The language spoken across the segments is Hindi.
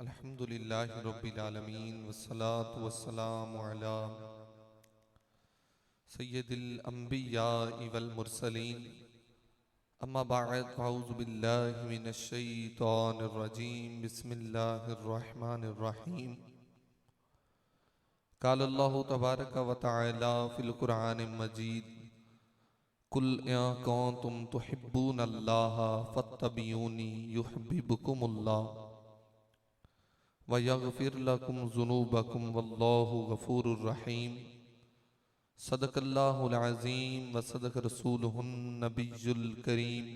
अल्हम्दुलिल्लाहि रब्बिल आलमीन वस्सलातु वस्सलामु अला सय्यदिल अंबियाइ वल मुरसलीन अम्मा बअद अऊज़ु बिल्लाहि मिनश शैतानिर रजीम बिस्मिल्लाहिर रहमानिर रहीम क़ाल अल्लाहु तबारक व तआला फ़िल क़ुरआनिल मजीद कुल या कुन्तुम तुहिब्बूनल्लाह फत्तबिऊनी युहिब्बुकुमुल्लाह व यग़फ़िर लकुम ज़ुनूबकुम वल्लाहु गफ़ूरुर रहीम। सदक़ल्लाहुल अज़ीम व सदक़ रसूलुहुन नबियुल करीम।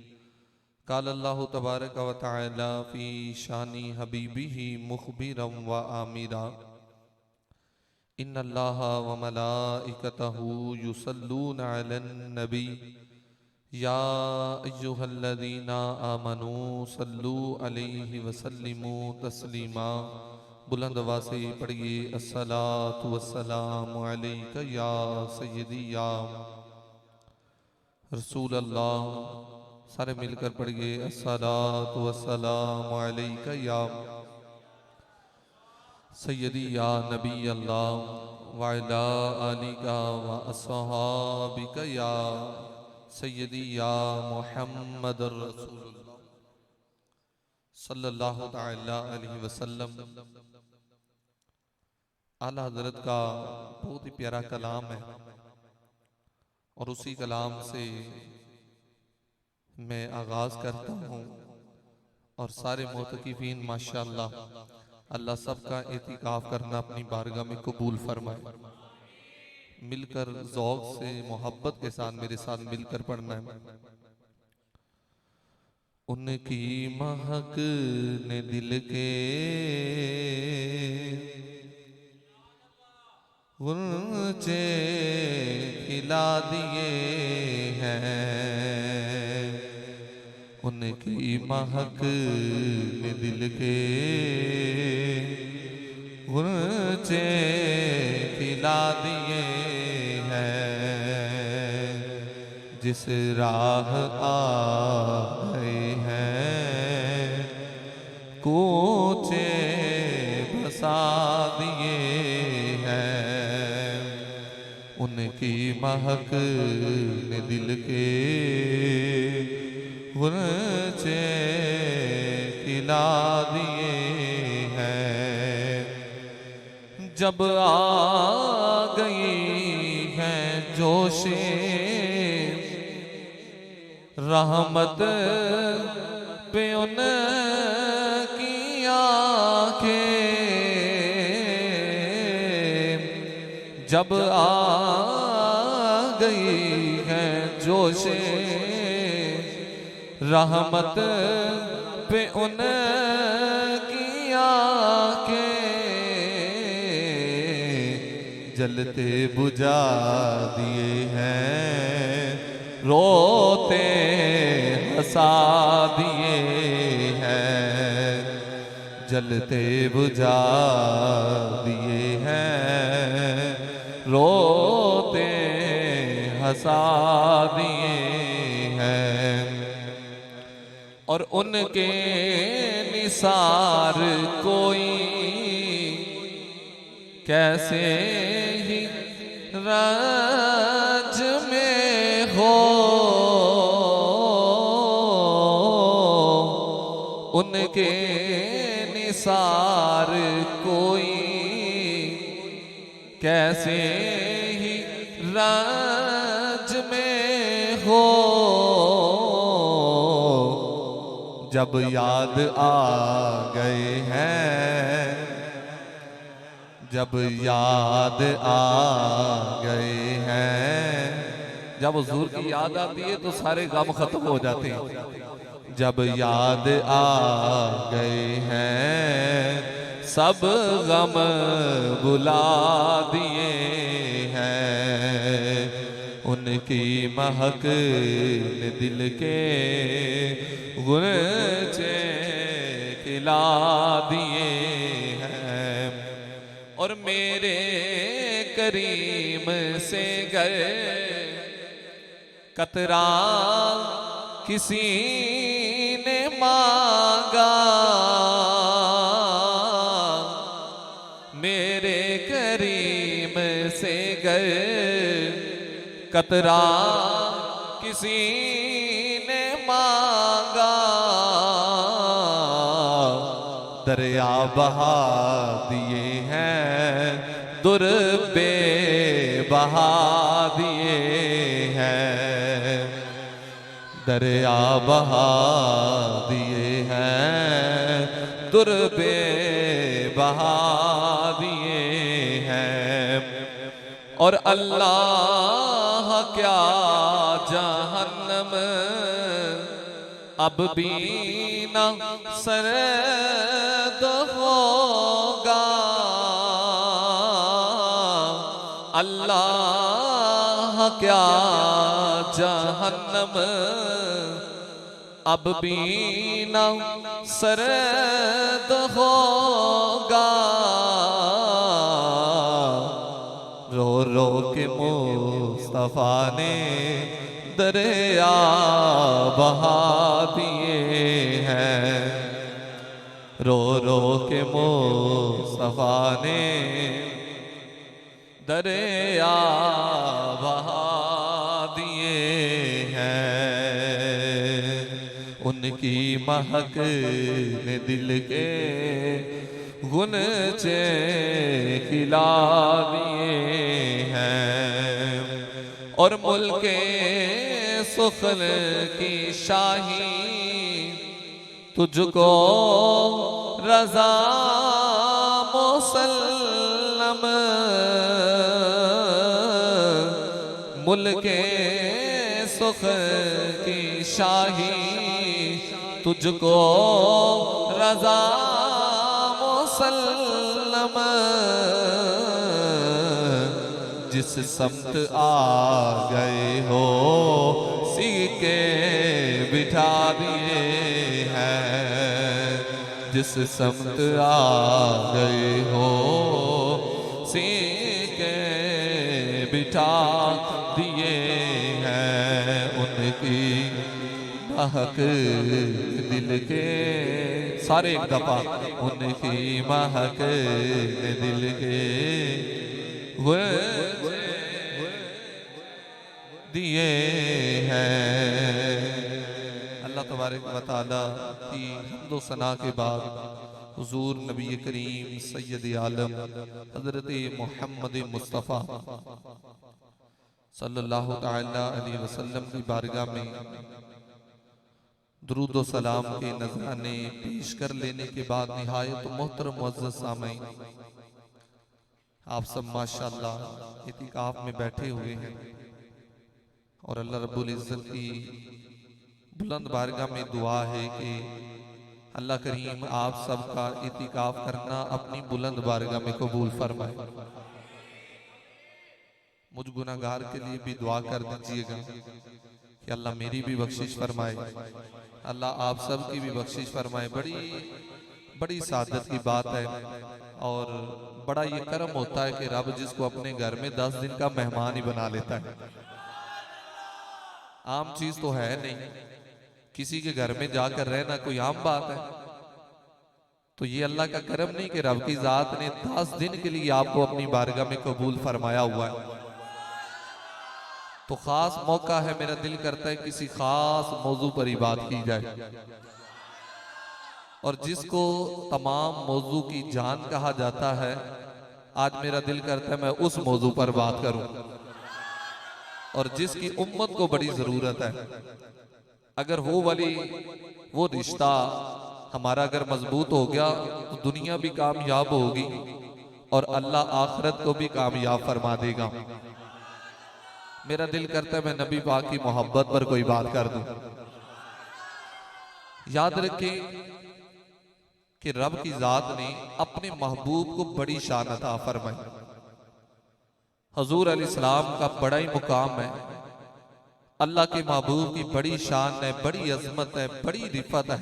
क़ाल अल्लाहु तबारक व तआला फ़ी शानी हबीबिही मुख़बिरन व आमिरा इन्नल्लाहा व मलाइकतहु युसल्लूना अलन नबी या अय्युहल्लज़ीना आमनू सल्लू अलैहि वसल्लिमू तस्लीमा। बुलंद आवाज़ से पढ़िए अस्सलातु वस्सलामु अलैका या सय्यदी या रसूल अल्लाह। सारे मिलकर पढ़िए अस्सलातु वस्सलामु अलैका या सय्यदी या नबी अल्लाह व अला आलिका व अस्हाबिका या सय्यदी या मुहम्मदुर रसूलुल्लाह सल्लल्लाहु तआला अलैहि वसल्लम। आला हज़रत का बहुत ही प्यारा कलाम है और उसी कलाम से मैं आगाज करता हूँ और सारे मोतकिफीन माशाअल्लाह अल्लाह सबका एतिकाफ करना अपनी बारगाह में कबूल फरमाए। मिलकर ज़ौक़ से मोहब्बत के साथ मेरे साथ मिलकर पढ़ना है। उनकी महक ने दिल के गुंचे खिला दिए हैं। उनकी महक ने दिल के गुंचे खिला दिए हैं। जिस राह आ गए हैं कूचे बसा दिए हैं। उनकी महक ने दिल के गुंचे खिला दिए हैं। जब आ गई हैं जोशे रहमत पे उनकी आँखें। जब आ गई हैं जोशे रहमत पे उनकी आँखें। जलते बुझा दिए हैं रोते हंसा दिए हैं। जलते बुझा दिए हैं रोते हंसा दिए हैं। और उनके निसार कोई कैसे ही राज में हो। उनके निसार कोई कैसे ही राज में हो। जब याद आ गए हैं जब याद आ गए हैं। जब हुजूर की याद आती है तो सारे गम खत्म हो जाते हैं। जब याद आ गए हैं सब गम बुला दिए हैं। उनकी महक ने दिल के गुंचे खिला दिए हैं। और मेरे करीम से गए कतरा किसी ने मांगा मेरे करीम से गर कतरा किसी ने मांगा, दरिया बहा दिए हैं दुर बे बहा दिए हैं, दरिया बहा दिए हैं दुर बे बहा दिए हैं। और अल्लाह क्या जहन्नम अब भी न सर्द होगा, अल्लाह क्या जहन्नम अब भी न सर्द होगा। रो रो के मुस्तफा ने दरिया बहा दिए हैं, रो रो के मुस्तफा ने दरिया बहा दिए हैं। उनकी महक ने दिल के गुनचे खिला दिए हैं, और मुल्के सुखल की शाही तुझको रजा मुसल्लम, मुल्के सुख की शाही तुझको रजा मुसल्लम, जिस समत आ गए हो सीके बिठा दिए हैं, जिस समत आ गए हो सीके बिठा दिए हैं। उनकी महक दिल के सारे एक दफा, उनकी महक दिल के दिए हैं। अल्लाह तबारक व तआला की हम्दो सना के बाद हुजूर नबी करीम सैयद आलम हजरत मोहम्मद मुस्तफ़ा सल्लल्लाहु तआला अलैहि वसल्लम की बारगाह में दुरूद व सलाम के नजराने पेश कर लेने के बाद निहायत मोहतरम मुअज़्ज़ज़ सामईन, आप सब माशाअल्लाह इतिकाफ में बैठे हुए हैं और अल्लाह रब्बुल इज़्ज़त की बुलंद बारगाह में दुआ है कि अल्लाह करीम आप सबका इतिकाफ करना अपनी बुलंद बारगाह में कबूल फरमाए। मुझ गुनाहगार के लिए भी दुआ कर दीजिएगा कि अल्लाह मेरी भी बख्शिश फरमाए, अल्लाह आप सब की भी बख्शिश फरमाए। बड़ी सादत की बात है और बड़ा ये करम होता है कि रब जिसको अपने घर में 10 दिन का मेहमान ही बना लेता है। आम चीज तो है नहीं, किसी के घर में जाकर रहना कोई आम बात है। तो ये अल्लाह का करम नहीं कि रब की जात ने 10 दिन के लिए आपको अपनी बारगाह में कबूल फरमाया हुआ है। तो खास मौका है, मेरा दिल करता है किसी खास मौजू पर ही बात की जाए, और जिसको तमाम मौजू की जान कहा जाता है, आज मेरा दिल करता है मैं उस मौजू पर बात करूं, और जिसकी उम्मत को बड़ी जरूरत है। अगर वो रिश्ता हमारा अगर मजबूत हो गया तो दुनिया भी कामयाब होगी और अल्लाह आखिरत को भी कामयाब फरमा देगा। मेरा दिल करता है मैं नबी पाक की मोहब्बत पर कोई बात कर दूं। याद रखें कि रब की जात ने अपने महबूब को बड़ी शान अता फरमाई। हुजूर अलैहिस्सलाम का बड़ा ही मुकाम है, अल्लाह के महबूब की बड़ी शान है, बड़ी अजमत है, बड़ी रिफत है।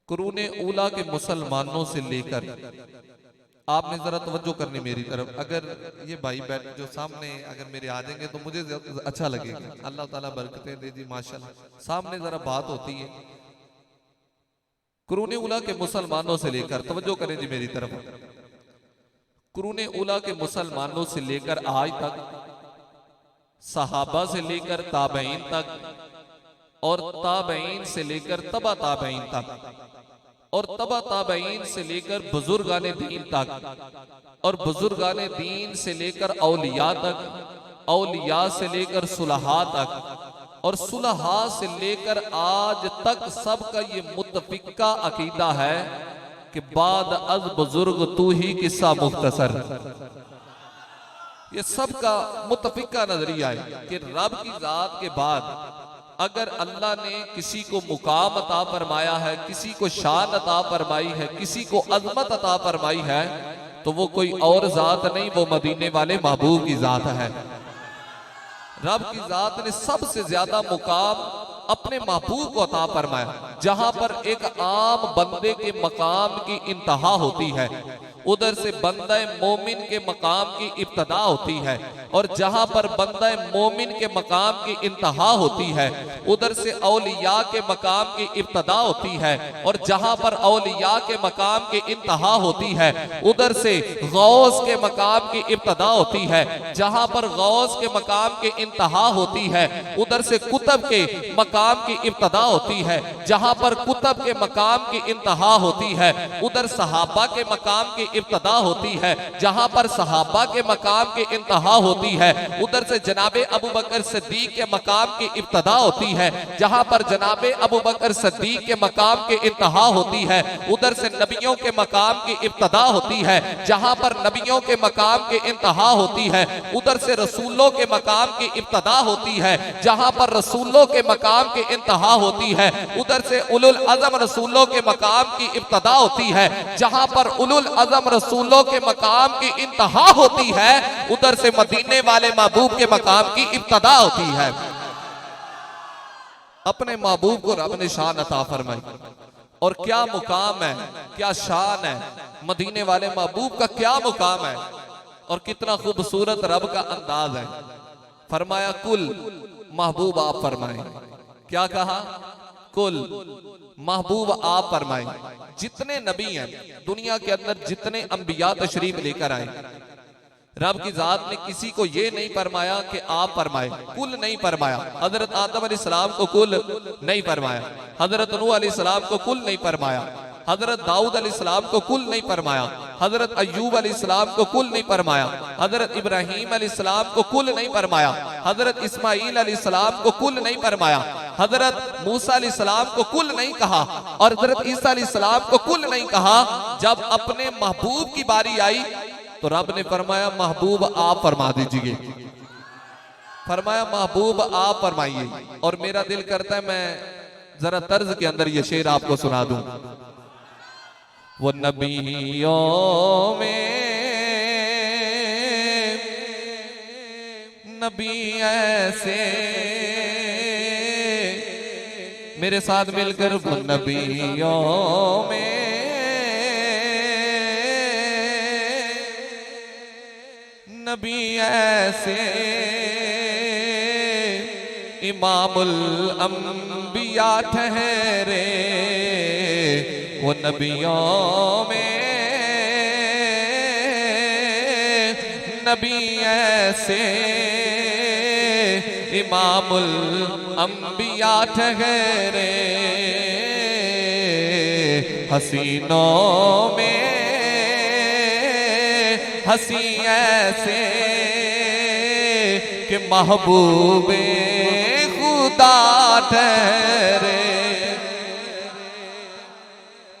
कुरूने ऊला के मुसलमानों से लेकर, आपने जरा तवज्जो करनी मेरी तरफ, अगर ये भाई बैठ जो सामने अगर मेरे आ जाएंगे तो मुझे अच्छा लगेगा। अल्लाह ताला बरकतें दे जी माशाल्लाह। सामने जरा बात होती है, कुरूने उला के मुसलमानों से लेकर, तवज्जो करें जी मेरी तरफ, कुरूने उला के मुसलमानों से लेकर आज तक, सहाबा से लेकर ताबईन तक, और ताबईन से लेकर तबा ताबईन तक, और तबा ताबईन से लेकर बुजुर्गाने दीन तक, और बुजुर्गाने दीन से लेकर औलिया तक, औलिया से लेकर सुलहा तक, और सुलहा से लेकर आज तक सबका ये मुत्तफिका अकीदा है कि बाद अज बुजुर्ग तू ही किस्सा मुख्तसर। ये सबका मुत्तफिका नजरिया है कि रब की जात के बाद अगर अल्लाह ने किसी को मुकाम अता फरमाया है, किसी को शान अता फरमाई है, किसी को अजमत अता फरमाई है, तो वो कोई और जात नहीं, वो मदीने वाले महबूब की जात है। रब की जात ने सबसे ज्यादा मुकाम अपने महबूब को अता फरमाया। जहां पर एक आम बंदे के मकाम की इंतहा होती है, उधर से बंदा मोमिन के मकाम की इब्तदा होती है, और जहां पर बंदा मोमिन के मकाम की इंतहा होती है, उधर से औलिया के मकाम की इब्तदा होती है, और जहां पर औलिया के मकाम की इंतहा होती है, उधर से गौस के मकाम की इब्तदा होती है। जहां पर गौस के मकाम की इंतहा होती है, उधर से कुतब के मकाम की इब्तदा होती है। जहां पर कुतब के मकाम की इंतहा होती है, उधर सहाबा के मकाम की इब्तदा होती है। जहां पर सहाबा के मकाम की इंतहा होती है, उधर से जनाबे अबू बकर सिद्दीक के मकाम की इब्तदा होती है। जहां पर जनाबे अबू बकर सिद्दीक के मकाम की इंतहा होती है, उधर से नबियों के मकाम की इब्तदा होती है। जहां पर नबियों के मकाम की इंतहा होती है, उधर से रसूलों के मकाम की इब्तदा होती है। जहां पर रसूलों के मकाम की इंतहा होती है, उधर से उलुल अज़म रसूलों के मकाम की इब्तदा होती है। जहां पर उलुल अज़म रसूलों के मकाम की इंतहा होती है, उधर से मदीने वाले महबूब के मकाम की इब्तदा होती है। अपने महबूब को रब ने शान अता फरमाई, और क्या मुकाम है, क्या शान है, मदीने वाले महबूब का क्या मुकाम है, और कितना खूबसूरत रब का अंदाज है। फरमाया कुल महबूब आप फरमाए। क्या कहा? कुल महबूब आप फरमाए। जितने नबी हैं दुनिया के अंदर, जितने अंबिया तशरीफ लेकर आए, रब की जात ने किसी को ये नहीं फरमाया कि आप फरमाए, कुल नहीं फरमाया। हजरत आदम अलैहिस्सलाम को कुल नहीं फरमाया, हजरत नूह अलैहिस्सलाम को कुल नहीं फरमाया, हजरत दाऊद अलैहिस्सलाम को कुल नहीं फरमाया, हजरत अय्यूब अलैहिस्सलाम को कुल नहीं फरमाया, हजरत इब्राहीम अलैहिस्सलाम को कुल नहीं फरमाया, हजरत इस्माईल अलैहिस्सलाम को कुल नहीं फरमाया, हजरत मूसा अलैहिस्सलाम को कुल नहीं कहा, और हजरत ईसा अलैहिस्सलाम को कुल नहीं कहा। जब अपने महबूब की बारी आई तो रब ने फरमाया महबूब आप फरमा दीजिए। फरमाया महबूब आप फरमाइए। और मेरा दिल करता है मैं जरा तर्ज के अंदर ये शेर आपको सुना दूं। वो नबियों में नबी ऐसे, मेरे साथ मिलकर, वो नबियों में नबी ऐसे, इमामुल अंबिया ठहरे। वो नबियों में नबी ऐसे, इमामुल अंबिया ठहरे। हसीनों में हसी ऐसे कि महबूबे खुदा ठहरे।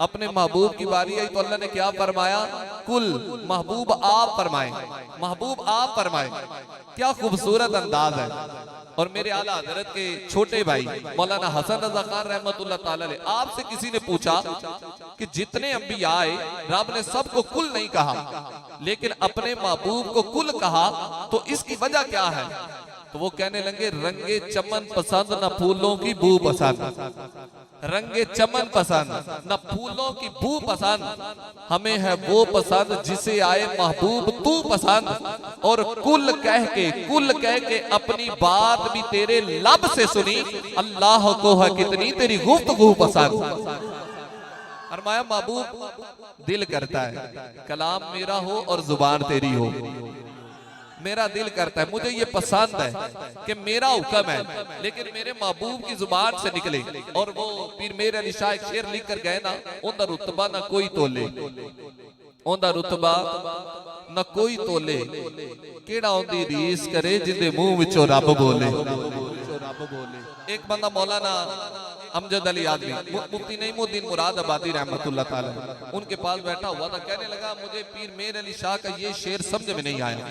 अपने महबूब की बारी आई तो अल्लाह ने क्या फरमाया? कुल महबूब आप फरमाए, महबूब आप फरमाए। क्या खूबसूरत अंदाज है। और मेरे आला हजरत के छोटे भाई मौलाना हसन रजा खान रहमतुल्लाह ताला अलैह, आपसे किसी ने पूछा कि जितने अंबिया आए रब ने सबको कुल नहीं कहा, लेकिन अपने महबूब को कुल कहा, तो इसकी वजह क्या है? तो वो कहने लगे रंगे चमन पसंद न फूलों की बू पसंद। रंगे चमन पसंद न फूलों की बू पसंद, हमें है वो पसंद जिसे आए महबूब तू पसंद। और कुल कह के अपनी बात भी तेरे लब से सुनी, अल्लाह को है कितनी तेरी गुफ्तगू पसंद। फरमाया महबूब दिल करता है कलाम मेरा हो और जुबान तेरी हो। मेरा दिल करता है, मुझे ये पसंद है कि मेरा हुक्म है लेकिन मेरे महबूब की जुबान से निकले। और वो पीर मेरे अली शाह एक शेर लिख कर गए ना, उनका रुतबा ना कोई तोले, उनका रुतबा ना कोई तोले, केड़ा उनदी रीस करे जिंदे मुंह विचों रब बोले। एक बंदा मौलाना अमजद अली आदमी मुफ्ती नईमुद्दीन मुरादाबादी रहमतुल्लाह ताला उनके पास बैठा हुआ था, कहने लगा मुझे पीर मेर अली शाह का ये शेर समझ में नहीं आया।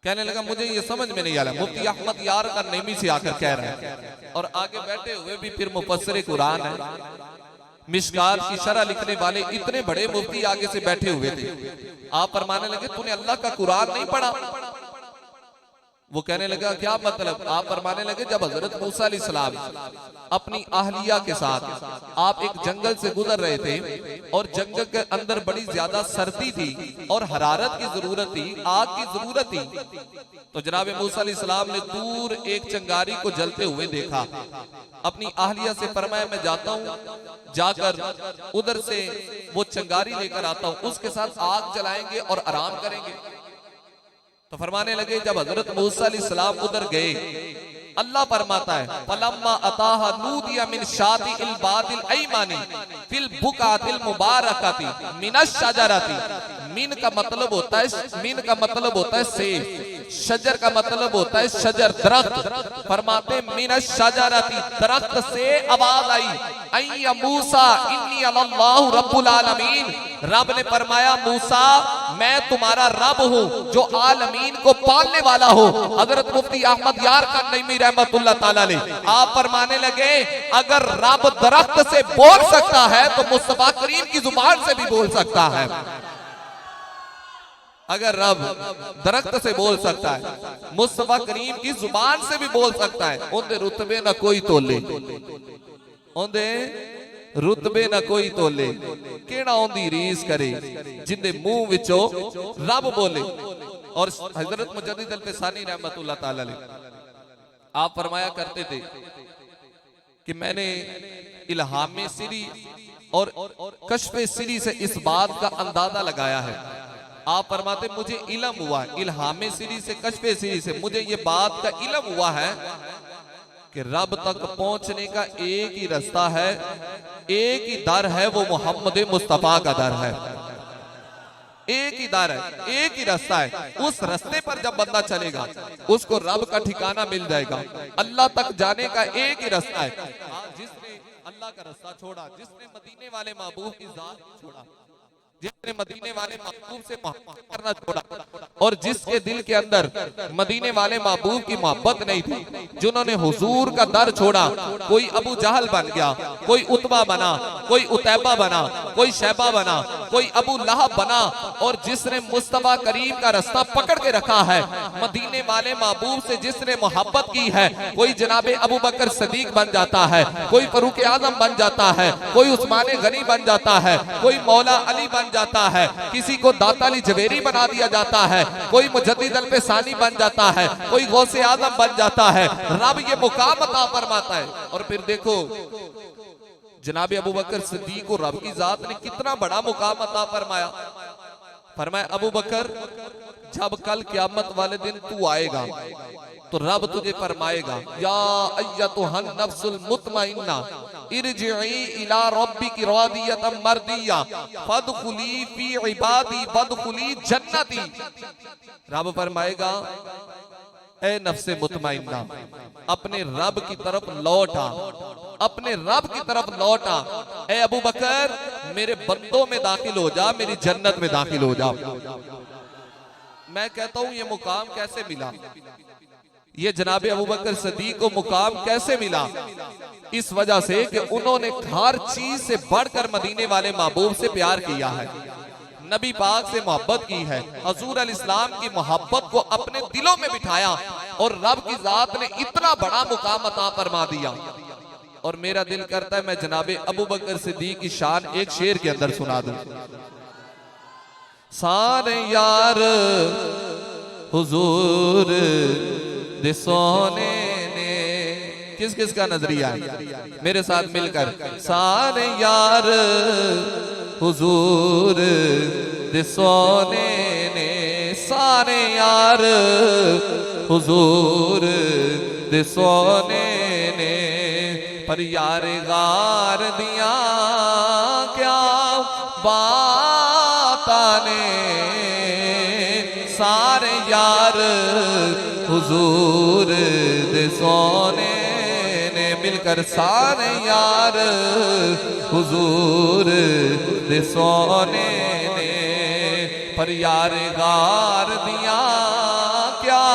कहने लगा मुझे ये समझ में नहीं आया। मुफ्ती अहमद यार का नेमी से आकर कह रहा है, और आगे बैठे हुए भी फिर मुफस्सिर कुरान है, मिशकात की शरह लिखने वाले इतने बड़े मुफ्ती आगे से बैठे हुए थे। आप फरमाने लगे तूने अल्लाह का कुरान नहीं पढ़ा? वो कहने लगा क्या मतलब? आप फरमाने लगे जब हजरत मूसा अलैहिस्सलाम अपनी अहलिया के साथ आप एक जंगल से गुजर रहे थे और जंगल के अंदर बड़ी ज्यादा सर्दी थी और हरारत की जरूरत थी, आग की जरूरत थी, तो जनाब मूसा अलैहिस्सलाम ने दूर एक चिंगारी को जलते हुए देखा। अपनी अहलिया से फरमाया मैं जाता हूँ, जाकर उधर से वो चिंगारी लेकर आता हूँ, उसके साथ आग जलाएंगे और आराम करेंगे। तो फरमाने लगे जब हजरत मूसा अलैहिस्सलाम उधर गए, अल्लाह फरमाता है फलम्मा अताहा नूदिया मिन शातिल बातिल ऐमानी फिल बुकातिल मुबारकाती मिनश शजरती। मिन का मतलब होता है, मिन का मतलब होता है सेब, शजर का मतलब होता है शजर दरख्त। फरमाते मिनश शजरती दरख्त से आवाज आई अय्या मूसा इन्नी अल्लाहु रब्बुल आलमीन। रब ने फरमाया मूसा मैं तुम्हारा रब हूँ जो आलमीन को पालने वाला हो। हजरत मुफ्ती अहमद यार का नईमी रहमतुल्लाह ताला ने आप फरमाने लगे अगर रब दरख्त से बोल सकता है तो मुस्तफा करीम की जुबान से भी बोल सकता है। अगर रब दरख्त से बोल सकता है, मुस्तफा करीम की जुबान से भी बोल सकता है। उनके रुतबे ना कोई तोले, उनके रुतबे ना कोई तोले, केड़ा उनकी रीस करे जिंदे मुंह विचों रब बोले। और हजरत मुजद्दिद अल-फ़सानी रहमतुल्लाह ताला अलैह आप फरमाया करते थे कि मैंने इल्हाम सिरी और कश्फ सिरी से इस बात का अंदाजा लगाया है। आप फरमाते मुझे इल्म हुआ है, इल्हाम सिरी से कश्फ सिरी से मुझे ये बात का इल्म हुआ है कि रब तक पहुंचने का एक ही रास्ता है, एक ही दर है, वो मोहम्मद मुस्तफा का दर है। एक ही दर है, एक ही रास्ता है। उस रास्ते पर जब बंदा चलेगा उसको रब का ठिकाना मिल जाएगा। अल्लाह तक जाने का एक ही रास्ता है। जिसने अल्लाह का रास्ता छोड़ा, जिसने मदीने वाले महबूब की जात छोड़ा, जिसने मदीने वाले महबूब से मोहब्बत करना छोड़ा, और जिसके दिल के अंदर मदीने वाले महबूब की मोहब्बत नहीं थी, जिन्होंने हुजूर का दर छोड़ा, कोई अबू जहल बन गया, कोई उतबा बना, कोई उतैबा बना, कोई शैबा बना, कोई अबू लहब बना, और जिसने मुस्तफा करीम का रास्ता पकड़ के रखा है, मदीने वाले महबूब से जिसने मोहब्बत की है, कोई जनाबे अबू बकर सदीक बन जाता है, कोई फरूक आजम बन जाता है, कोई उस्मान गनी बन जाता है, कोई मौला अली बन जाता है, किसी को दाता अली जवेरी बना दिया जाता है, कोई मुजद्दिद अल-फ़सानी बन जाता है, कोई गौसे आजम बन जाता है। रब ये मुकाम अता फरमाता है। और फिर देखो जनाबे अबू बकर सिद्दीक को रब की जात ने कितना बड़ा मुकाम अता फरमाया। फरमाया अबू बकर जब कल क़यामत वाले दिन तू आएगा तो रब तुझे फरमाएगा या अय्यतुहन नफ्सुल मुतमइन्ना इरजिई इला रब्बिकी रादियतम मर्दिया फदखुली फी इबादी वदखुली जन्नती। रब फरमाएगा ए नफ्से मुतमइन्ना अपने रब की तरफ लौट आ, अपने रब की तरफ लौट आ। ए अबू बकर मेरे बंदों में दाखिल हो जा, मेरी जन्नत में दाखिल हो जा। मैं कहता हूं ये मुकाम कैसे मिला, ये जनाबे अबू बकर सदीक को मुकाम कैसे मिला? इस वजह से कि उन्होंने हर चीज से बढ़कर मदीने वाले महबूब से प्यार किया है, नबी पाक से मोहब्बत की है, हजूर अल-इस्लाम की मोहब्बत को अपने दिलों में बिठाया, और रब की जात ने इतना बड़ा मुकाम अता फरमा दिया। और मेरा दिल करता है मैं जनाबे अबू बकर सिद्दीक की शान एक शेर के अंदर सुना दूं। सारे यार हुजूर दे सोने ने किस किस का नजरिया है? मेरे साथ मिलकर सारे यार हुजूर दे सोने ने, सारे यार हुजूर दे सोने ने, पर यार गार दिया क्या बात ने, सारे यार हुजूर दे सोने ने, मिलकर सारे यार हुजूर दे सोने ने, पर यार गार दिया क्या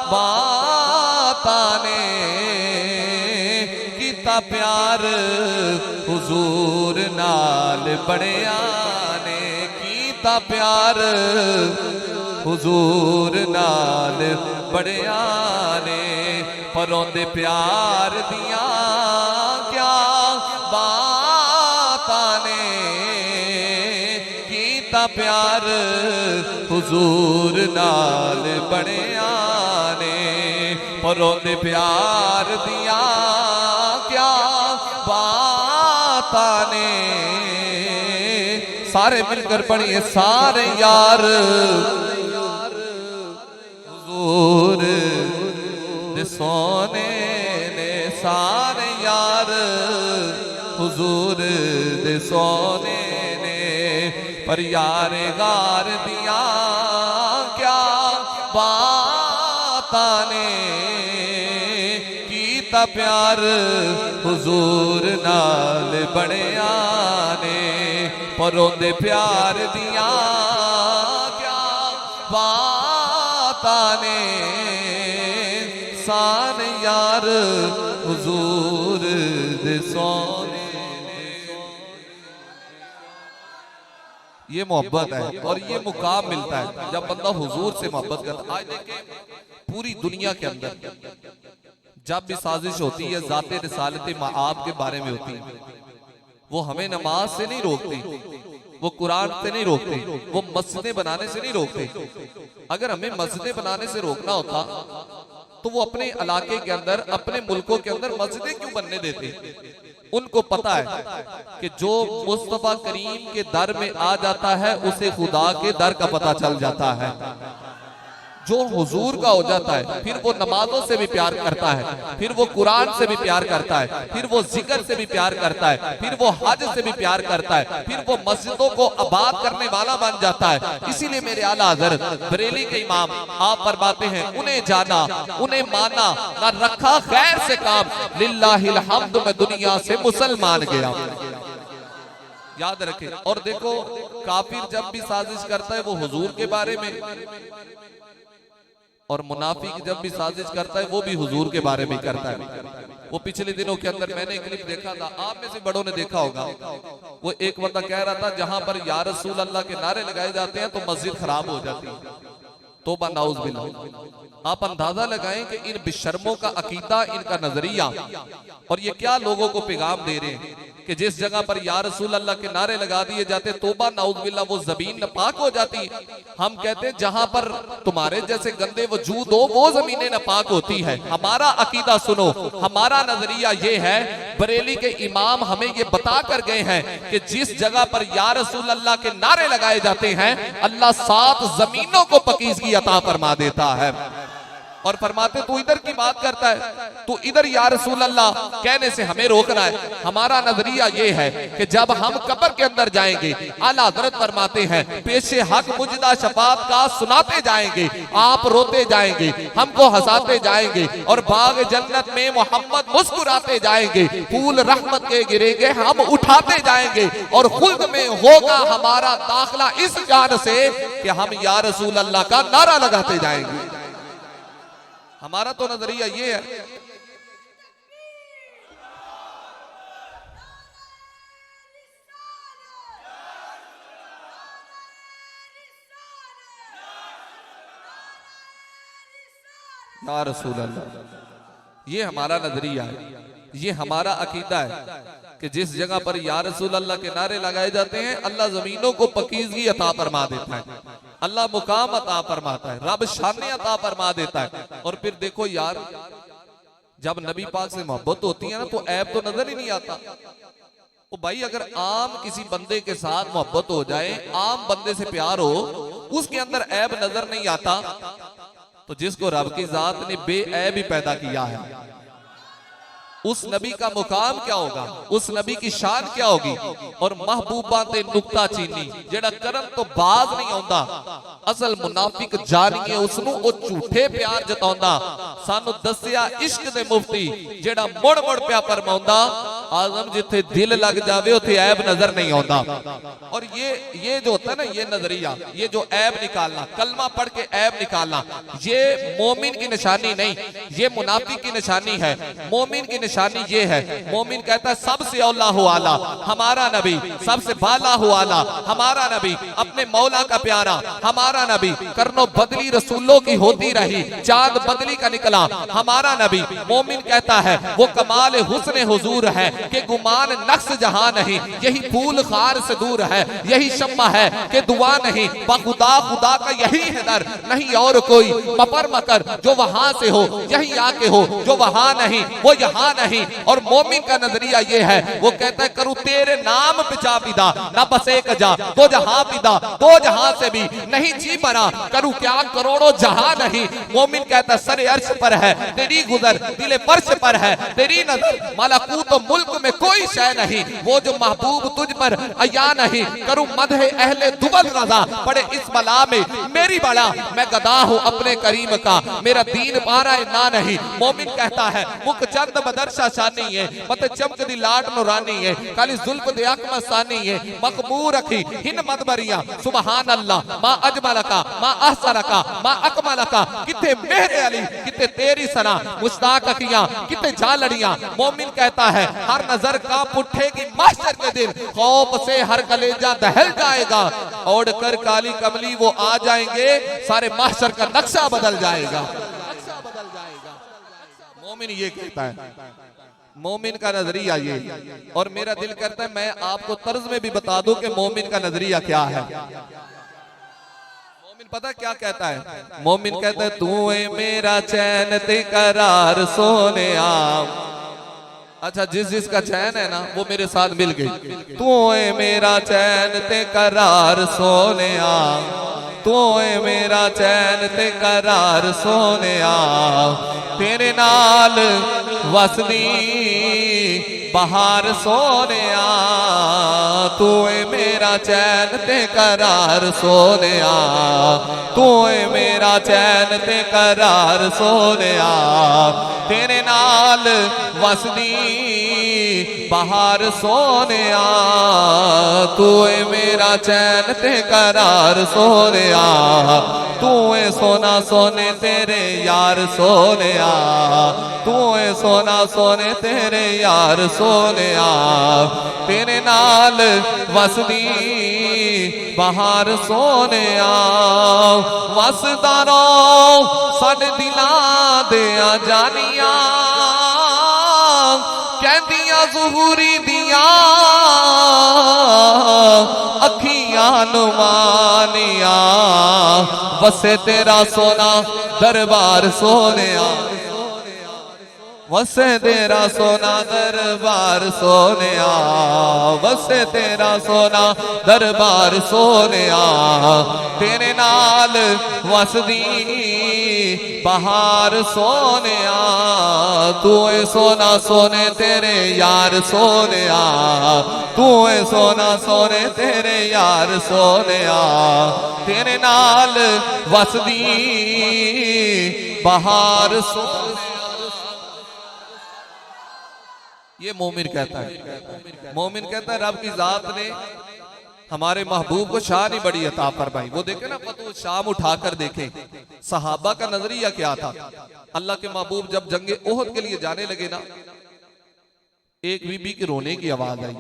बात ने, किता प्यार हुजूर नाल बड़िया ने, कीता प्यार हुजूर नाल बड़िया ने, परों दे प्यार दिया क्या बात ने, कीता प्यार हुजूर नाल बड़िया ने, परों दे प्यार दिया क्या बात ने। सारे मिलकर पढ़िए सारे यार हुजूर दे सोने ने, सारे यार हुजूर दे सोने ने, पर यार गार दिया क्या बात ने, कीता प्यार हुजूर नाल बड़िया ने, परों दे प्यार दिया क्या बात ने, सारे यार हुजूर दे सोने। ये मोहब्बत है और ये मुकाम मिलता है जब बंदा हुजूर से मोहब्बत करता है। आज देखें पूरी दुनिया के अंदर जब भी साजिश होती है ज़ाते रिसालत मआब के बारे में होती है, वो हमें नमाज से नहीं रोकती, वो कुरान से नहीं रोकते, वो मस्जिदें बनाने से नहीं रोकते। अगर हमें मस्जिदें बनाने से रोकना होता तो वो अपने इलाके के अंदर, अपने मुल्कों के अंदर मस्जिदें क्यों बनने देते? उनको पता है कि जो मुस्तफा करीम के दर में आ जाता है उसे खुदा के दर का पता चल जाता है। जो हुजूर का हो जाता है फिर वो नमाजों से भी प्यार करता है, फिर वो कुरान से भी प्यार करता है, फिर वो जिक्र से भी प्यार करता है, फिर वो हज से भी प्यार करता है, फिर वो मस्जिदों को आबाद करने वाला बन जाता है। इसीलिए मेरे आला हज़रत बरेली के इमाम आप फरमाते हैं, उन्हें जाना उन्हें माना ना रखा खैर से काम, लिल्लाहिल हम्द मैं दुनिया से मुसलमान गया। याद रखें। और देखो काफिर जब भी साजिश करता है वो हुजूर के बारे में, और मुनाफिक जब भी साजिश करता है वो भी हुजूर के बारे में करता है। वो पिछले दिनों के अंदर मैंने क्लिप देखा था, आप में से बड़ों ने देखा होगा। वो एक बंदा कह रहा था जहां पर या रसूल अल्लाह के नारे लगाए जाते हैं तो मस्जिद खराब हो जाती है। तौबा नाउज़ बिल्लाह। आप अंदाजा लगाएं कि इन बेशर्मों का अकीदा, इनका नजरिया, और ये क्या लोगों को पैगाम दे रहे हैं कि जिस जगह पर या रसूल अल्लाह के नारे लगा दिए जाते, तौबा नाउज़ बिल्लाह, वो जमीन नापाक हो जाती है। हम कहते हैं जहां पर तुम्हारे जैसे गंदे वजूद हो वो जमीनें नापाक होती है। हमारा अकीदा सुनो, हमारा नजरिया ये है, बरेली के इमाम हमें ये बता कर गए हैं कि जिस जगह पर या रसूल अल्लाह के नारे लगाए जाते हैं अल्लाह 7 जमीनों को पकीज़गी अता फरमा देता है। और फरमाते तू इधर की बात करता है, तू इधर या रसूल अल्लाह कहने से हमें रोकना है। हमारा नजरिया ये है कि जब हम कब्र के अंदर जाएंगे, आला हज़रत फरमाते हैं पेशे हक मुजदा शफात का सुनाते जाएंगे, आप रोते जाएंगे, हमको हंसाते जाएंगे, और बाग जन्नत में मोहम्मद मुस्कुराते जाएंगे, फूल रहमत के गिरेंगे हम उठाते जाएंगे, और खुद में होगा हमारा दाखिला इस जान से कि हम या रसूल अल्लाह का नारा लगाते जाएंगे। हमारा तो नजरिया ये है। या रसूल अल्लाह, ये हमारा नजरिया है, ये हमारा अकीदा है कि जिस जगह पर या रसूल अल्लाह के नारे लगाए जाते हैं अल्लाह जमीनों को पकीज़गी अता फरमा देता है, अल्लाह मुकाम अता फरमाता है, रब शाने अता फरमा देता है। और फिर देखो यार, जब नबी पाक से मोहब्बत होती है ना तो ऐब तो नजर ही नहीं आता। ओ भाई अगर आम किसी बंदे के साथ मोहब्बत हो जाए, आम बंदे से प्यार हो, उसके अंदर ऐब नजर नहीं आता, तो जिसको रब की जात ने बेऐब ही पैदा किया है, उस नबी का मुकाम क्या होगा, उस नबी की शान क्या होगी। और महबूबा ते नुक्ता चीनी जेड़ा करन तो बाज नहीं आउंदा, असल मुनाफिक जानिए उसनू ओ झूठे प्यार जताउंदा। सानू दसिया इश्क दे मुफ्ती जेड़ा मुड़ मुड़ प्या फरमाउंदा, आजम जिथे दिल लग जावे उथे ऐब नजर नहीं आउंदा। और ये जो होता है ना, ये नजरिया, ये जो ऐब निकालना, कलमा पढ़ के ऐब निकालना, ये मोमिन की निशानी नहीं, ये मुनाफिक की निशानी है। मोमिन की निशानी ये है, मोमिन कहता है सबसे औला हो आला हमारा नबी, सबसे बाला हो आला हमारा नबी, अपने मौला का प्यारा हमारा नबी, करनो बदली रसूलों की होती रही, चांद बदली का निकला हमारा नबी। मोमिन कहता है वो कमाल हुस्न हुजूर है कि गुमान नक्श जहां नहीं, यही फूल खार से दूर है, यही शम्मा है कि दुआ नहीं, बखुदा खुदा का यही है दर, नहीं और कोई मपर मकर जो वहां से हो, यही आके हो जो वहां नहीं, वो यहाँ नहीं। और मोमिन का नजरिया ये है, वो कहता है करूं तेरे नाम पे जा पिदा, ना बस एक जा दो जहां पिदा, दो जहां से भी नहीं जी मरा, करूं क्या करोड़ों जहां नहीं। मोमिन कहता है सरे अर्श पर है तेरी गुजर, दिले फर्श पर है तेरी नजर, मलकूत तो मुल्क में कोई शय नहीं, वो जो महबूब तुझ पर अया नहीं, करूं मदह अहले दुबल रजा, पड़े इस बला में मेरी बड़ा, मैं गदा हूं अपने करीम का, मेरा दीन पारा ना नहीं। मोमिन कहता है मुख चंद बदरशा शानी है, मत चमक दी लाट नुरानी है, काली जुल्फ दे अकमा सानी है, मकबूर रखी हिन मदबरिया, सुबहान अल्लाह मा अजमलका मा अहसनका मा अकमलका, किथे मेरे अली किथे तेरी सना, मुश्ताक अखियां किथे झालड़ियां। मोमिन कहता है हर नजर कांप उठेगी महशर के दिन, खौफ से हर कलेजा दहल जाएगा, ओढ़ कर काली कमली वो आ जाएंगे, सारे महशर का नक्शा बदल जाएगा। मोमिन ये कहता है, मोमिन का नजरिया ये। और मेरा दिल करता है मैं आपको तर्ज में भी बता दूं कि मोमिन का नजरिया क्या है। मोमिन पता क्या कहता है, मोमिन कहता है तू है मेरा चैन ते करार सोने आम। अच्छा जिस जिसका चैन है ना वो मेरे साथ मिल गई। तू है मेरा चैन ते करार सोने आम, तू है मेरा चैन ते करार सोने आम, तेरे नाल वसदी बहार सोने आ, तू है मेरा चैन ते करार सोने आ, तू है मेरा चैन ते करार सोने आ, तेरे नाल वसदी बहार सोने आ, तू है मेरा चैन ते करार सोने आ, तू है सोना सोने तेरे यार सोने आ, तू है सोना सोने तेरे यार सोने आ, तेरे नाल वसदी बहार सोने आ, वसदा रहो साडे दिलां दे जानिया, कहंदियां ज़ुहूरी दियां अखियां नुमानिया, वसे तेरा सोना दरबार सोने आ, वसे तेरा सोना दरबार सोने आ, वसे तेरा सोना दरबार सोने आ, तेरे नाल वसदी बहार सोने आ, तू है सोना सोने तेरे यार सोने आ, तू है सोना सोने तेरे यार सोने आ, तेरे नाल वसदी बहार सोने। ये मोमिन कहता है, मोमिन कहता है रब की जात ने हमारे महबूब को शान ही बड़ी अता फरमाई। वो देखे ना फतह शाम उठाकर देखे सहाबा का नजरिया क्या था। अल्लाह के महबूब जब जंगे ओहद के लिए जाने लगे ना, एक बीबी के रोने की आवाज आई,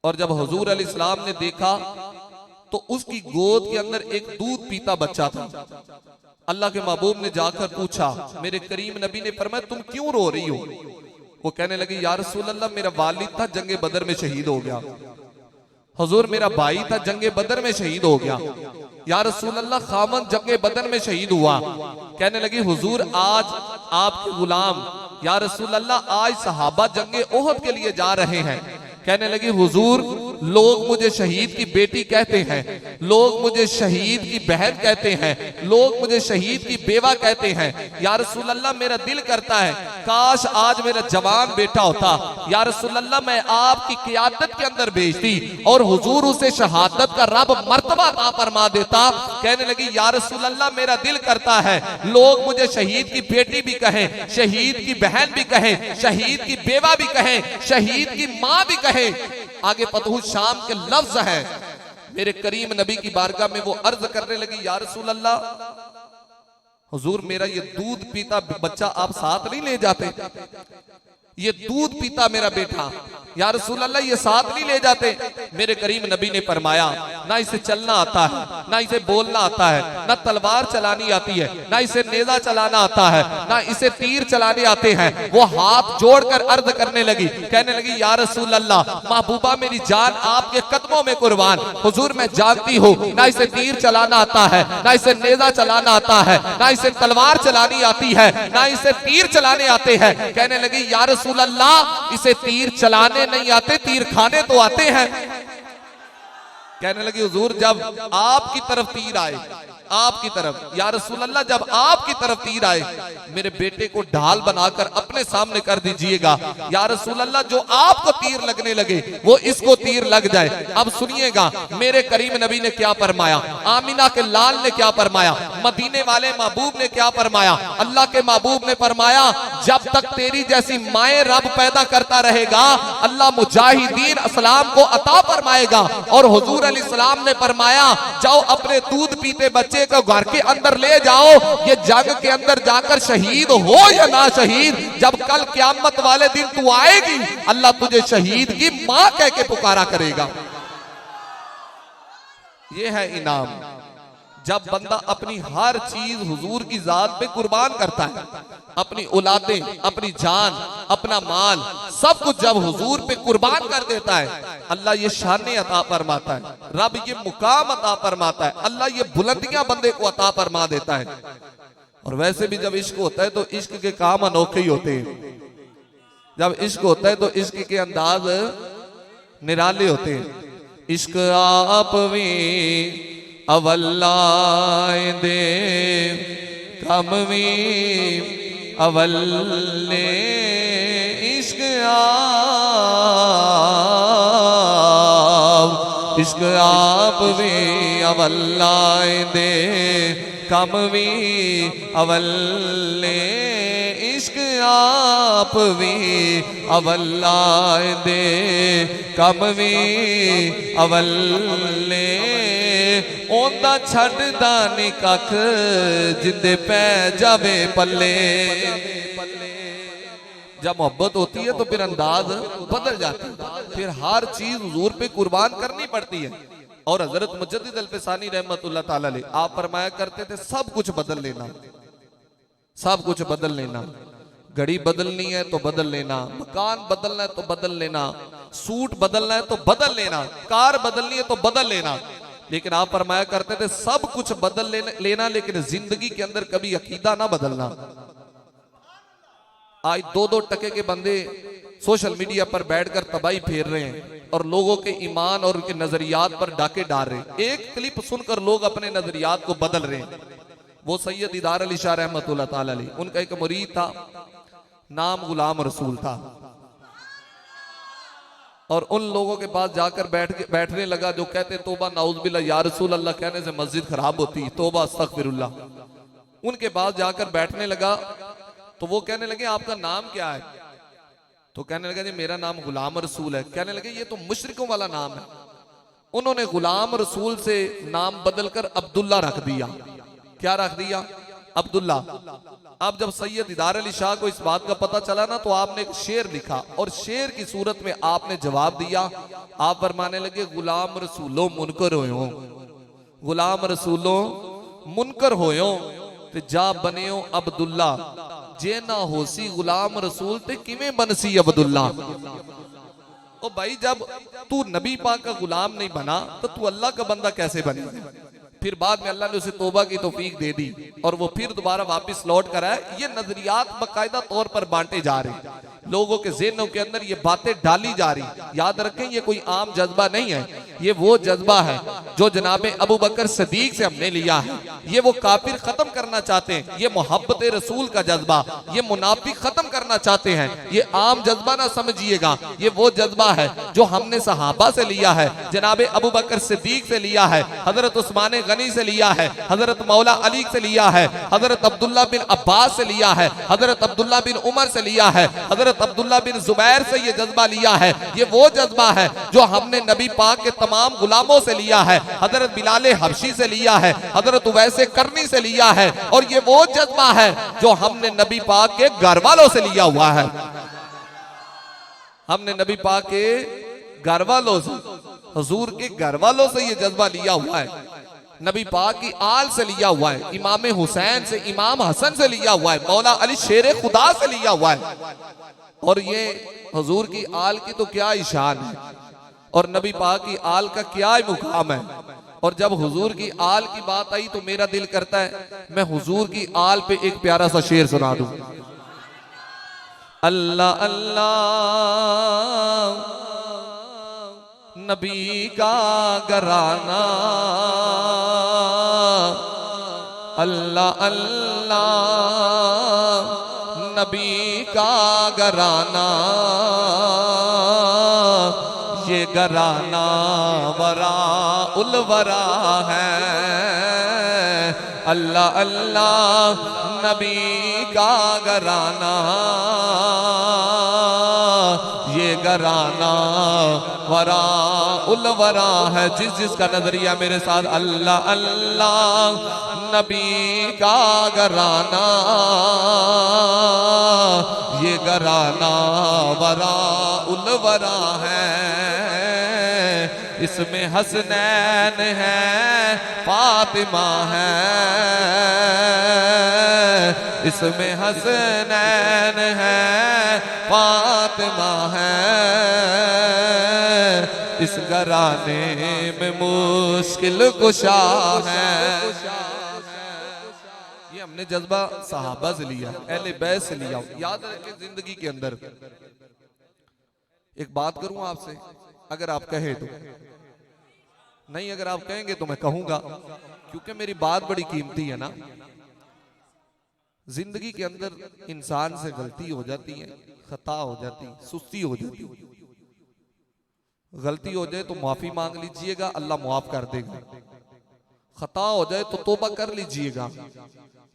और जब हुजूर अलैहिस्सलाम ने देखा तो उसकी गोद के अंदर एक दूध पीता बच्चा था। अल्लाह के महबूब ने जाकर पूछा, मेरे करीम नबी ने फरमाया तुम क्यों रो रही हो? वो कहने लगी या रसूल अल्लाह मेरा वालिद था जंगे बदर में शहीद हो गया, हुजूर मेरा भाई था जंगे बदर में शहीद हो गया, या रसूल अल्लाह खामन जंगे बदर में शहीद हुआ। कहने लगी हुजूर आज आपके गुलाम या रसूल अल्लाह आज सहाबा जंगे ओहद के लिए जा रहे हैं। कहने लगी हुजूर लोग मुझे शहीद की बेटी कहते हैं, लोग मुझे शहीद की बहन कहते हैं, लोग मुझे शहीद की बेवा कहते हैं। या रसूल अल्लाह मेरा दिल करता है काश आज मेरा जवान बेटा होता, या रसूल अल्लाह मैं आपकी क़ियादत के अंदर भेजती और हुजूर उसे शहादत का रब मर्तबा अता फरमा देता। कहने लगी या रसूल अल्लाह मेरा दिल करता है लोग मुझे शहीद की बेटी भी कहें, शहीद की बहन भी कहें, शहीद की बेवा भी कहें, शहीद की माँ भी कहें। आगे फतहु शाम के लफ्ज है। मेरे करीम नबी की बारगाह में वो अर्ज करने लगी या रसूल अल्लाह हुजूर मेरा ये दूध पीता बच्चा आप साथ नहीं ले जाते, ये दूध पीता मेरा बेटा या रसूल अल्लाह ये साथ नहीं ले जाते। मेरे करीम नबी ने फरमाया ना इसे चलना आता है, ना इसे बोलना आता है, ना तलवार चलानी आती है, ना इसे नेजा चलाना आता है, ना इसे तीर चलाने आते हैं। वो हाथ जोड़कर अर्ज करने लगी, कहने लगी या रसूल अल्लाह महबूबा मेरी जान आपके कदमों में कुर्बान, हुजूर मैं जानती हूँ ना इसे तीर चलाना आता है, ना इसे नेजा चलाना आता है, ना इसे तलवार चलानी आती है, ना इसे तीर चलाने आते हैं। कहने लगी या रसूल अल्लाह इसे तीर चलाने नहीं आते, तीर खाने तो आते हैं। कहने लगी हुजूर जब आपकी तरफ तीर आए, आपकी तरफ या रसूल अल्लाह जब आपकी तरफ तीर आए मेरे बेटे को ढाल बनाकर अपने सामने कर दीजिएगा। या रसूल अल्लाह जो आपको तीर लगने लगे वो इसको तीर लग जाए। अब सुनिएगा मेरे करीम नबी ने क्या फरमाया, आमिना के लाल ने क्या फरमाया, मदीने वाले महबूब ने क्या फरमाया। अल्लाह के महबूब ने फरमाया जब तक तेरी जैसी माए रब पैदा करता रहेगा अल्लाह मुजाहिदीन इस्लाम को अता फरमाएगा। और हुजूर अलैहिस्सलाम ने फरमाया जाओ अपने दूध पीते बच्चे को घर के अंदर ले जाओ, ये जंग के अंदर जाकर शहीद हो या ना शहीद, जब कल क़यामत वाले दिन तू आएगी अल्लाह तुझे शहीद की मां कह के पुकारा करेगा। ये है इनाम जब बंदा अपनी हर चीज हुजूर की जात पे कुर्बान करता है, अपनी औलादें, अपनी जान, अपना माल, सब कुछ जब हुजूर पे कुर्बान कर देता है अल्लाह ये शाने अता फरमाता है, रब ये मुकाम अता फरमाता है, अल्लाह ये बुलंदियां बंदे को अता फरमा देता है। और वैसे भी जब इश्क होता है तो इश्क के काम अनोखे ही होते हैं। जब इश्क होता है तो इश्क के अंदाज निराले होते हैं। इश्क आप भी अवल्लाए दे कम भी अवल्ले, इश्क आप भी अवल्लाए दे कम भी अवल्ले, इश्क आप भी अवल्लाए दे कम भी अवल्ले, ओंदा छड्डदा नी कख जिंदे पै जावे पल्ले। जब मोहब्बत होती है तो फिर अंदाज बदल जाता है, फिर हर चीज हुजूर पे कुर्बान करनी पड़ती है। और हजरत मुजद्दिद अल-फ़सानी रहमतुल्लाह ताला अलैह आप फरमाया करते थे सब कुछ बदल लेना, सब कुछ बदल लेना। घड़ी बदलनी है तो बदल लेना, मकान बदलना है तो बदल लेना, सूट बदलना है तो बदल लेना, कार बदलनी है तो बदल लेना। लेकिन आप फरमाया करते थे सब कुछ बदल लेना लेकिन जिंदगी के अंदर कभी अकीदा ना बदलना। आज 2-2 टके के बंदे सोशल मीडिया पर बैठकर तबाही फेर रहे हैं और लोगों के ईमान और उनके नजरियात पर डाके डाल रहे हैं। एक क्लिप सुनकर लोग अपने नजरियात को बदल रहे हैं। वो सैयद दीदार अली शाह रहमतुल्लाह ताला अलैह, उनका एक मुरीद था, नाम गुलाम रसूल था, और उन लोगों के पास जाकर बैठने लगा जो कहते तोबा नाउज़ुबिल्लाह या रसूल अल्लाह कहने से मस्जिद खराब होती, तोबा अस्तगफिरुल्लाह। उनके पास जाकर बैठने लगा तो वो कहने लगे आपका नाम क्या है? तो कहने लगा जी मेरा नाम गुलाम रसूल है। कहने लगे ये तो मुशरिकों वाला नाम है। उन्होंने गुलाम रसूल से नाम बदलकर अब्दुल्ला रख दिया। क्या रख दिया? अब्दुल्ला। अब जब सैयद दीदार अली शाह को इस बात का पता चला ना तो आपने एक शेर लिखा और शेर की सूरत में आपने जवाब दिया। आप फरमाने लगे गुलाम रसूलो मुनकर होयो, गुलाम रसूलो मुनकर होयो ते जा बनियो अब्दुल्ला, जे ना होसी गुलाम रसूल ते किवें बनसी अब्दुल्ला। ओ भाई जब तू नबी पाक का गुलाम नहीं बना तो तू अल्लाह का बंदा कैसे बने? फिर बाद में अल्लाह ने उसे तौबा की तौफीक दे दी और वो फिर दोबारा वापस लौट कर आया। ये नजरियात बाकायदा तौर पर बांटे जा रहे हैं, लोगों के ज़हनों के अंदर ये बातें डाली जा रही। याद रखें ये कोई आम जज्बा नहीं है, ये वो जज्बा है जो जनाबे अबू बकर सदीक से हमने लिया है। ये वो काफिर खत्म करना चाहते हैं, ये मोहब्बत रसूल का जज्बा, ये मुनाफिक खत्म करना चाहते हैं। ये आम जज्बा ना समझिएगा, ये वो जज्बा है जो हमने सहाबा से लिया है, जनाबे अबू बकर सदीक से लिया है, हजरत उस्मान गनी से लिया है, हजरत मौला अली से लिया है, हजरत अब्दुल्ला बिन अब्बास से लिया है, हजरत अब्दुल्ला बिन उमर से लिया है, हजरत अब्दुल्ला बिन जुबैर से ये जज्बा लिया है। ये वो जज्बा है जो हमने नबी पाक के तमाम गुलामों से लिया है, हजरत बिलाल हबशी से लिया है, हजरत उवैसे करनी से लिया है, और ये वो जज्बा है जो हमने नबी पाक के घर वालों से लिया हुआ है। हमने नबी पाक के घर वालों से, हुजूर के घर वालों से ये जज्बा लिया हुआ है, नबी पाक की आल से लिया हुआ है, इमाम हुसैन से, इमाम हसन से लिया हुआ है, मौला अली शेर खुदा से लिया हुआ है। और ये हुजूर की आल की तो क्या ईशान है, और नबी पाक की आल का क्या मुकाम है। और जब हुजूर की आल की बात आई तो मेरा दिल करता है मैं हुजूर की आल पे एक प्यारा सा शेर सुना दूं। अल्लाह अल्लाह नबी का घराना, अल्लाह अल्लाह नबी का घराना, ये घराना वरा उलवरा है। अल्लाह अल्लाह नबी का घराना, ये घराना वरा उलवरा है। जिस जिसका नजरिया मेरे साथ अल्लाह अल्लाह नबी का घराना, ये घराना वरा उलवरा है। इसमें हसनैन है, फातिमा है, इसमें हसनैन है, फातिमा है। इस घराने में मुश्किल कुशा है। ये हमने जज्बा सहाबा से लिया, अहले बैत से लिया। याद रखें जिंदगी के अंदर एक बात करूं आपसे, अगर आप कहे तो नहीं, अगर आप कहेंगे तो मैं कहूंगा, क्योंकि मेरी बात बड़ी कीमती है ना। जिंदगी के अंदर इंसान से गलती हो जाती है, खता हो जाती, सुस्ती हो जाती। गलती हो जाए तो माफी मांग लीजिएगा, अल्लाह मुआफ कर देगा। खता हो जाए तो तौबा कर लीजिएगा,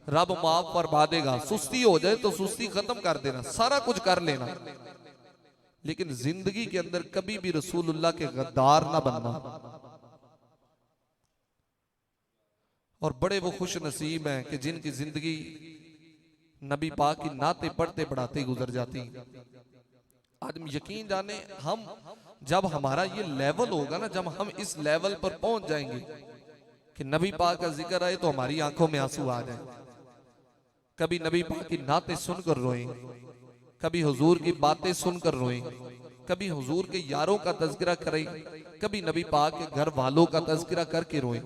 रब माफ फरमा देगा। सुस्ती हो जाए तो सुस्ती खत्म कर देना, सारा कुछ कर लेना। लेकिन जिंदगी के अंदर कभी भी रसूलुल्लाह के गद्दार ना बनना। और बड़े वो खुश नसीब हैं कि जिनकी जिंदगी नबी पाक की नाते पढ़ते पढ़ाते गुजर जाती। आज यकीन जाने हम जब हमारा ये लेवल होगा ना, जब हम इस लेवल पर पहुंच जाएंगे कि नबी पाक का जिक्र आए तो हमारी आंखों में आंसू आ जाए। कभी नबी पाक की नाते सुनकर रोएं, कभी हुजूर की बातें सुनकर रोएं, कभी हुजूर के यारों का तज़किरा करें, कभी नबी पाक के घर वालों का तज़किरा करके रोएं।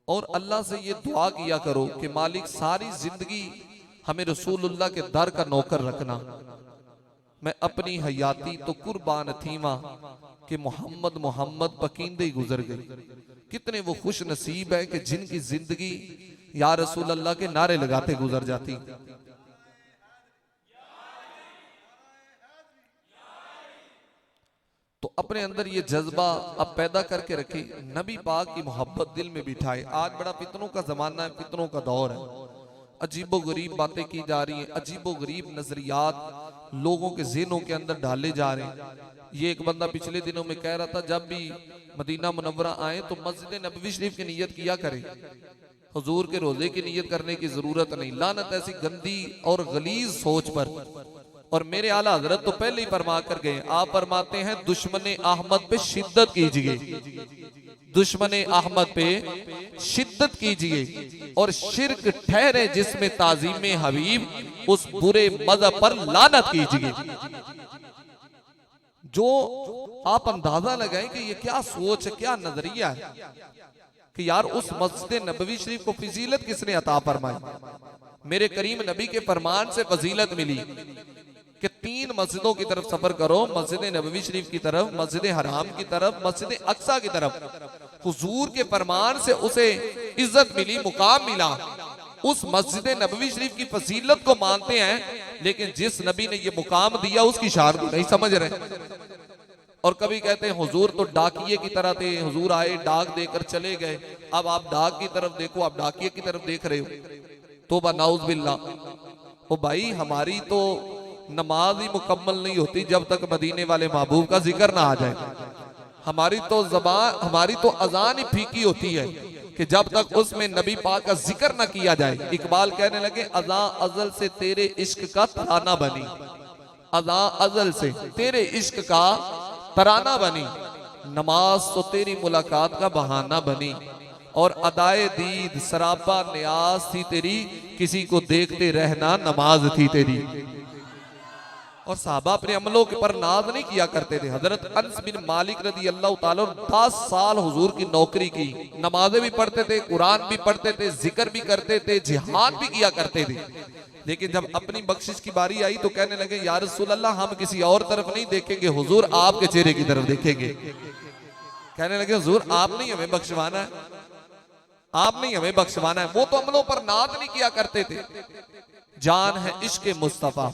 और अल्लाह से ये दुआ किया करो कि मालिक सारी जिंदगी हमें रसूलुल्लाह के दर का नौकर रखना। मैं अपनी हयाती तो कुर्बान थीमा कि मोहम्मद मोहम्मद पकींदे ही गुजर गई। कितने वो खुश नसीब है कि जिनकी जिंदगी या रसूल अल्लाह के नारे लगाते गुजर जाती। तो अपने अंदर ये जज्बा अब पैदा करके रखे, नबी पाक की मोहब्बत दिल में बिठाए। आज बड़ा फितनों का जमाना है, फितनों का दौर है, अजीबो गरीब बातें की जा रही हैं, अजीबो गरीब नजरियात लोगों के ज़हनों के अंदर डाले जा रहे हैं। ये एक बंदा पिछले दिनों में कह रहा था जब भी मदीना मुनव्वरा आए तो मस्जिद नबवी शरीफ की नियत किया करें, हुजूर के रोजे की नियत करने की जरूरत नहीं। लानत ऐसी गंदी और गलीज सोच पर। और मेरे आला हजरत तो पहले ही फरमा कर गए, आप फरमाते हैं दुश्मन अहमद पे शिद्दत कीजिए, दुश्मन अहमद पे शिद्दत कीजिए, और शिर्क ठहरे जिसमें ताजीम हबीब, उस बुरे मजहब पर लानत कीजिए। जो आप अंदाजा लगाएं कि ये क्या सोच है, क्या नजरिया है कि यार उस मस्जिद नबवी शरीफ को फजीलत किसने अता फरमाई। मेरे करीम नबी के फरमान से फजीलत मिली कि 3 मस्जिदों की तरफ सफर करो, मस्जिद नबवी शरीफ की तरफ, मस्जिद हराम की तरफ, मस्जिद अक्सा की तरफ। हुजूर के फरमान से उसे इज्जत मिली, मुकाम मिला। उस मस्जिद नबवी शरीफ की फजीलत को मानते हैं, लेकिन जिस नबी ने ये मुकाम दिया उसकी शान को नहीं समझ रहे। और कभी कहते हैं हुजूर तो डाकिये की तरह थे, हुजूर आए डाक देकर चले गए, अब आप डाक की तरफ देखो, आप डाकिये की तरफ देख रहे हो। तोबा नाउज़ बिल्लाह। ओ भाई, हमारी तो नमाज ही मुकम्मल नहीं होती जब तक मदीने वाले महबूब का जिक्र ना आ जाए। हमारी तो ज़बान, हमारी तो अजान ही फीकी होती है कि जब तक उसमें नबी पाक का जिक्र ना किया जाए। इकबाल कहने लगे अज़ा अज़ल से तेरे इश्क का तराना बनी, अज़ा अज़ल से तेरे इश्क का तराना बनी, नमाज तो तेरी मुलाकात का बहाना बनी, और अदाए दीद सरापा न्याज थी तेरी, किसी को देखते रहना नमाज थी तेरी। और साहबा अपने अमलों के पर नाज नहीं किया करते थे। हजरत अनस बिन मालिक रदी अल्लाह ताला 10 साल हुजूर की नौकरी की, नमाजें भी पढ़ते थे, कुरान भी पढ़ते थे, जिक्र भी करते थे, जिहाद भी किया करते थे। लेकिन जब अपनी बख्शिश की बारी आई तो कहने लगे या रसूल अल्लाह, हम किसी और तरफ नहीं देखेंगे, हुजूर आपके चेहरे की तरफ देखेंगे। कहने लगे हुजूर आप नहीं हमें बख्शवाना है, आप नहीं हमें बख्शवाना है। वो तो अमलों पर नाज नहीं किया करते थे। जान है इश्क मुस्तफा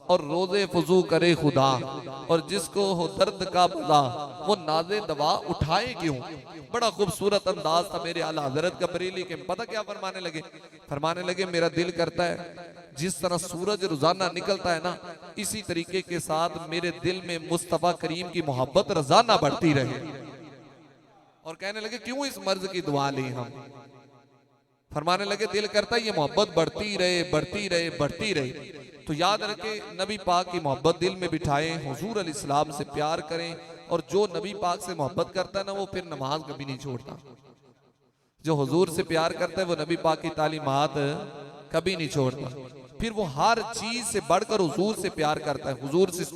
और रोजे फजू करे खुदा, और जिसको हो दर्द का बला वो नाजे दवा उठाए क्यों। बड़ा खूबसूरत अंदाज था मेरे आला हजरत का बरेली के। पता क्या फरमाने लगे? फरमाने लगे मेरा दिल करता है जिस तरह सूरज रोजाना निकलता है ना, इसी तरीके के साथ मेरे दिल में मुस्तफा करीम की मोहब्बत रोजाना बढ़ती रहे। और कहने लगे क्यों इस मर्ज की दुआ ली हम? फरमाने लगे दिल करता है ये मोहब्बत बढ़ती रहे, बढ़ती रहे, बढ़ती रहे। तो याद रखे नबी पाक की मोहब्बत दिल में बिठाएं, हुजूर अलैहिस्सलाम से प्यार करें, और जो नबी पाक से मोहब्बत करता है ना वो फिर नमाज कभी नहीं छोड़ता। जो हुजूर से प्यार करता है वो नबी पाक की तालीमात कभी नहीं छोड़ता। फिर वो हर चीज से बढ़कर हुजूर से प्यार करता है,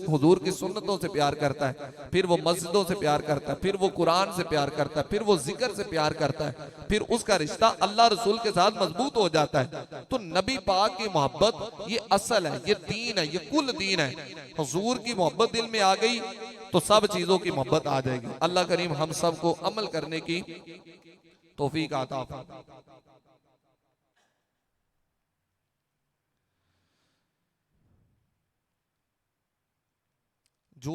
हुजूर की सुन्नतों से प्यार करता है, फिर वो मस्जिदों से प्यार करता है, फिर वो कुरान से प्यार करता है, फिर वो जिक्र से प्यार करता है, फिर उसका रिश्ता अल्लाह रसूल के साथ मजबूत हो जाता है। तो नबी पाक की मोहब्बत ये असल है, ये दीन है, ये कुल दीन है। हुजूर की मोहब्बत दिल में आ गई तो सब चीजों की मोहब्बत आ जाएगी। अल्लाह करीम हम सबको अमल करने की तौफीक अता फरमाए। जो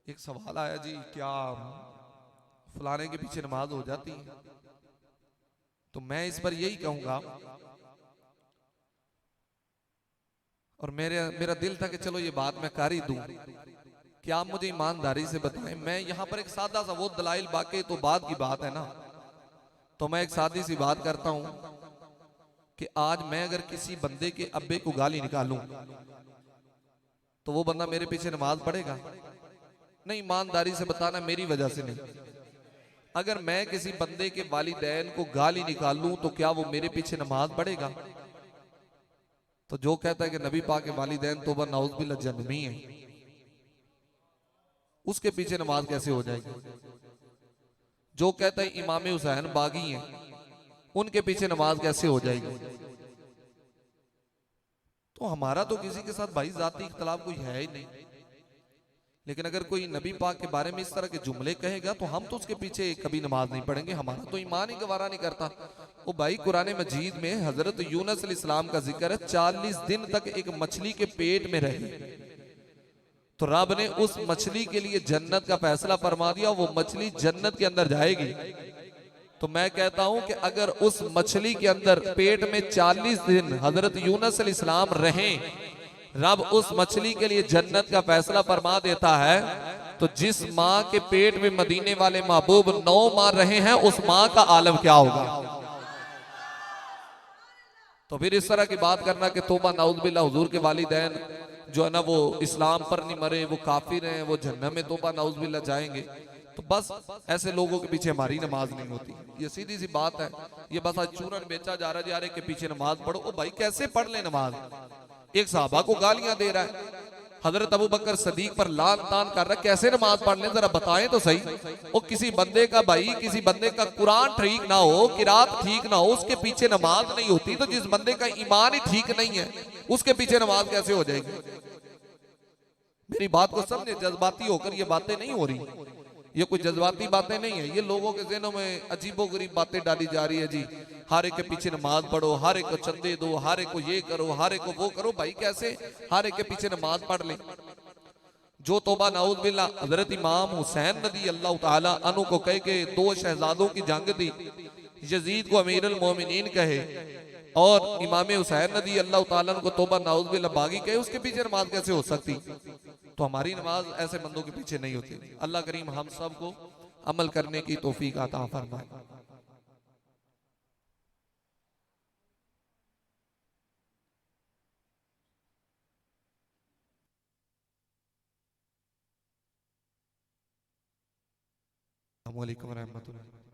एक सवाल आया जी, क्या फलाने के पीछे नमाज हो जाती है? तो मैं इस पर यही कहूंगा, और मेरा दिल था कि चलो ये बात मैं कर ही दूं, कि आप मुझे ईमानदारी से बताएं। मैं यहां पर एक सादा सा, वो दलाइल बाकी तो बाद की बात है ना, तो मैं एक सादी सी बात करता हूं कि आज मैं अगर किसी बंदे के अब्बे को गाली निकालूं तो वो बंदा मेरे पीछे नमाज पढ़ेगा? नहीं, ईमानदारी से बताना, मेरी वजह से नहीं। अगर मैं किसी बंदे के वालिदैन को गाली निकालूं तो क्या वो मेरे पीछे नमाज पढ़ेगा? तो जो कहता है कि नबी पाक के वालिदैन तौबा नाउज़ बिल्लाह जहन्नमी है, उसके पीछे नमाज कैसे हो जाएगी? जो कहता है इमाम हुसैन बागी हैं, उनके पीछे नमाज कैसे हो जाएगी? तो हमारा तो किसी के साथ भाई जाती इख्तलाफ कोई है ही नहीं। लेकिन अगर कोई नबी पाक के बारे में इस तरह के जुमले कहेगा तो हम तो उसके पीछे कभी नमाज नहीं पढ़ेंगे, हमारा तो ईमान ही गवारा नहीं करता। वो भाई कुरान मजीद में हजरत यूनुस अलैहिस्सलाम का जिक्र है, 40 दिन तक एक मछली के पेट में रहे, तो रब ने उस मछली के लिए जन्नत का फैसला फरमा दिया, वो मछली जन्नत के अंदर जाएगी। तो मैं कहता हूं कि अगर उस मछली के अंदर पेट में 40 दिन हजरत यूनुस अलैहिस्सलाम रहें, रब उस मछली के लिए जन्नत का फैसला फरमा देता है, तो जिस माँ के पेट में मदीने वाले महबूब 9 माह रहे हैं, उस माँ का आलम क्या होगा? तो फिर इस तरह की बात करना कि तौबा नाउज़ बिल्लाह, हुजूर के वालिदैन जो है ना वो इस्लाम पर नहीं मरे, वो काफिर हैं, वो जन्नत में तौबा नाउज़ बिल्लाह जाएंगे, तो बस ऐसे लोगों के पीछे हमारी नमाज नहीं होती। ये सीधी सी बात है। ये बस आज चूरन बेचा जा रहा है, यार के पीछे नमाज पढ़ो। ओ भाई कैसे पढ़ ले नमाज? एक साहबा को गालियां दे रहा है, हजरत अबू बकर सदीक पर लान तान कर रहा, कैसे नमाज पढ़ लें जरा बताएं तो सही। वो किसी बंदे का भाई, किसी बंदे का कुरान ठीक ना हो, किरात ठीक ना हो, उसके पीछे नमाज नहीं होती, तो जिस बंदे का ईमान ही ठीक नहीं है उसके पीछे नमाज कैसे हो जाएगी? मेरी बात को समझे, जज्बाती होकर ये बातें नहीं हो रही, ये कोई जज्बाती बातें नहीं है, ये लोगों के ज़हनों में अजीबो गरीब बातें डाली जा रही है जी। हर एक के पीछे नमाज पढ़ो, हर एक को चंदे दो, हर एक को ये करो, हर एक को वो करो। भाई कैसे हर एक के पीछे नमाज पढ़ ले? जो तौबा नाउज बिल्ला हजरत इमाम हुसैन रज़ी अल्लाह ताला अन्हु को कह के दो शहजादों की जंग थी, यजीद को अमीरुल मोमिनीन कहे और इमाम हुसैन रज़ी अल्लाह ताला को तौबा नाउज बिल्ला बागी कहे, उसके पीछे नमाज कैसे हो सकती? तो हमारी नमाज ऐसे बंदों के पीछे नहीं होती। अल्लाह करीम हम सब को अमल करने की तौफीक अता फरमाए। अस्सलामु अलैकुम रहमतुल्लाह।